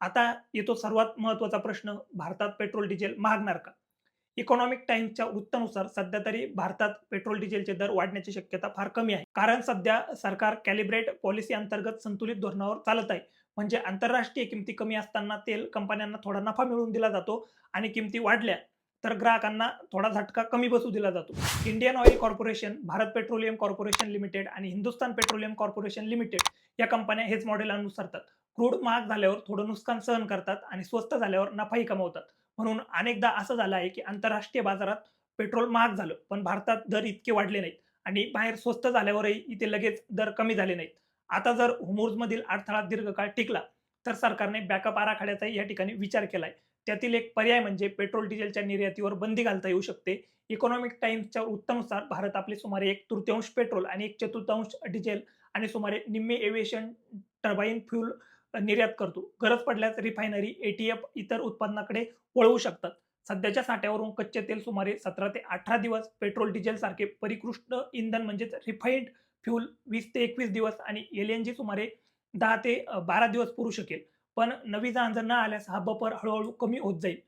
आता येतो सर्वात महत्त्वाचा प्रश्न, भारतात पेट्रोल डिझेल महागणार का? इकॉनॉमिक टाइम्सच्या वृत्तानुसार सध्या तरी भारतात पेट्रोल डिझेलचे दर वाढण्याची शक्यता फार कमी आहे. कारण सध्या सरकार कॅलिब्रेट पॉलिसी अंतर्गत संतुलित धोरणावर चालत आहे. म्हणजे आंतरराष्ट्रीय किमती कमी असताना तेल कंपन्यांना थोडा नफा मिळवून दिला जातो आणि किमती वाढल्या तर ग्राहकांना थोडा झटका कमी बसू दिला जातो. Indian oil corporation, Bharat petroleum corporation limited आणि हिंदुस्थान पेट्रोलियम कॉर्पोरेशन लिमिटेड या कंपन्या हेच मॉडेल अनुसरतात. क्रूड महाग झाल्यावर थोडं नुकसान सहन करतात आणि स्वस्त झाल्यावर नफाही कमवतात. म्हणून अनेकदा असं झालं आहे, की आंतरराष्ट्रीय बाजारात पेट्रोल महाग झालं, पण भारतात दर इतके वाढले नाहीत आणि बाहेर स्वस्त झाल्यावरही इथे लगेच दर कमी झाले नाहीत. आता जर होर्मुझमधील अडथळा दीर्घकाळ टिकला, तर सरकारने बॅकअप आराखड्याचाही या ठिकाणी विचार केलाय. त्यातील एक पर्याय म्हणजे पेट्रोल डिझेलच्या निर्यातीवर बंदी घालता येऊ शकते. इकॉनॉमिक टाइम्सच्या वृत्तानुसार भारत आपले सुमारे 1/3 पेट्रोल आणि 1/4 डिझेल आणि सुमारे निम्मे एव्हिएशन टर्बाइन फ्यूल निर्यात करतो. गरज पडल्यास रिफायनरी, एटीएफ इतर उत्पादनाकडे वळवू शकतात. सध्याच्या साठ्यावरून कच्चे तेल सुमारे 17 ते 18 दिवस, पेट्रोल डिझेलसारखे परिष्कृत इंधन म्हणजेच रिफाइंड फ्यूल 20 ते 21 दिवस आणि एल-एन-जी सुमारे 10 ते 12 दिवस पुरू शकेल. पण नवी जहाजं न आल्यास हा बफर हळू कमी होत जाईल.